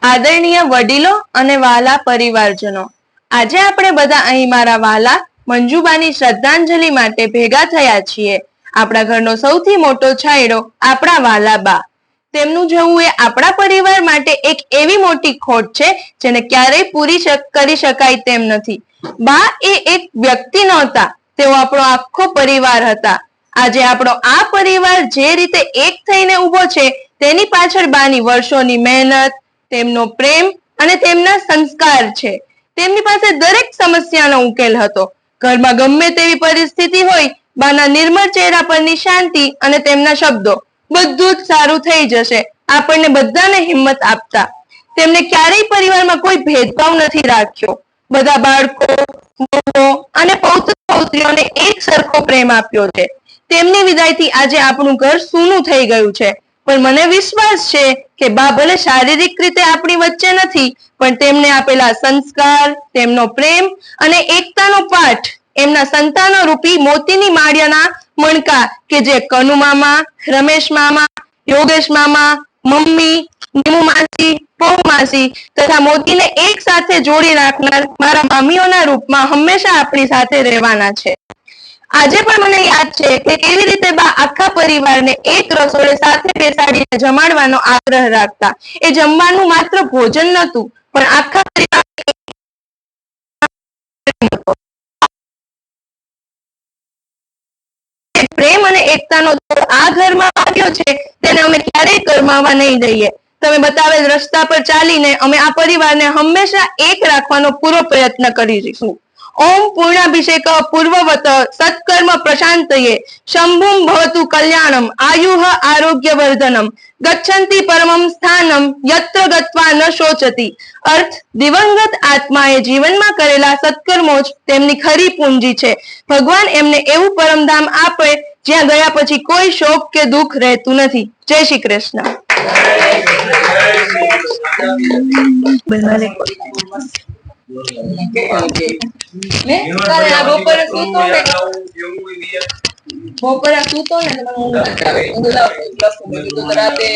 આદરણીય વડીલો અને વાલા પરિવારજનો, આજે આપણે બધા અહીં મારા વાલા મંજુબાની શ્રદ્ધાંજલિ માટે ભેગા થયા છીએ. આપણા ઘરનો સૌથી મોટો છાંયડો આપણા વાલા બા. તેમનું જવું એ આપણા પરિવાર માટે એક એવી મોટી ખોટ છે જેને ક્યારેય પૂરી કરી શકાય તેમ નથી. બા એ એક વ્યક્તિ નહોતા, તેઓ આપણો આખો પરિવાર હતા. આજે આપણો આ પરિવાર જે રીતે એક થઈને ઉભો છે તેની પાછળ બાની વર્ષોની મહેનત, તેમનો પ્રેમ અને તેમના સંસ્કાર છે. તેમની પાસે દરેક સમસ્યાનો ઉકેલ હતો. ઘરમાં ગમે તેવી પરિસ્થિતિ હોય, બાના નિર્મળ ચહેરા પરની શાંતિ અને તેમના શબ્દો, બધું જ સારું થઈ જશે, આપણને બધાને હિંમત આપતા. તેમને ક્યારેય પરિવારમાં કોઈ ભેદભાવ નથી રાખ્યો. બધા બાળકો, વહુઓ અને પૌત્ર પૌત્રીઓને એક સરખો પ્રેમ આપ્યો છે. તેમની વિદાયથી આજે આપણું ઘર સૂનું થઈ ગયું છે, પણ મને વિશ્વાસ છે કે બા ભલે શારીરિક રીતે આપણી વચ્ચે નથી, પણ તેમને આપેલા સંસ્કાર, તેમનો પ્રેમ અને એકતાનો પાઠ એમના સંતાનો રૂપી મોતીની માળિયાના મણકા કે જે કનુ મામા, રમેશ મામા, યોગેશ મામા, મમ્મી, નીમુ માસી, પૌ માસી તથા મોતીને એક સાથે જોડી રાખનાર મારા મામીઓના રૂપમાં હંમેશા આપણી સાથે રહેવાના છે. આજે પણ મને યાદ છે કે કેવી રીતે બા આખા પરિવારને એક રસોડે સાથે બેસાડીને જમાડવાનો આગ્રહ રાખતા. એ જમવાનું માત્ર ભોજન નહોતું, પણ આખા પરિવાર પ્રેમ અને એકતાનો આ ઘરમાં આવ્યો છે તેને અમે ક્યારેય કરમાવા નહીં દઈએ. તમે બતાવેલ રસ્તા પર ચાલીને અમે આ પરિવારને હંમેશા એક રાખવાનો પૂરો પ્રયત્ન કરીશું. ઓમ પૂર્ણાભિષેક પૂર્વવત સત્કર્મ પ્રશાંતયે શંભુમ ભવતુ કલ્યાણમ આયુઃ આરોગ્ય વર્ધનમ ગચ્છન્તિ પરમમ સ્થાનમ યત્ર ગત્વા ન શોચતી. અર્થ, દિવંગત આત્માએ જીવનમાં કરેલા સત્કર્મો જ તેમની ખરી પૂંજી છે. ભગવાન એમને એવું પરમધામ આપે જ્યાં ગયા પછી કોઈ શોક કે દુઃખ રહેતું નથી. જય શ્રી કૃષ્ણ. બપોરે સૂતો ને રાતે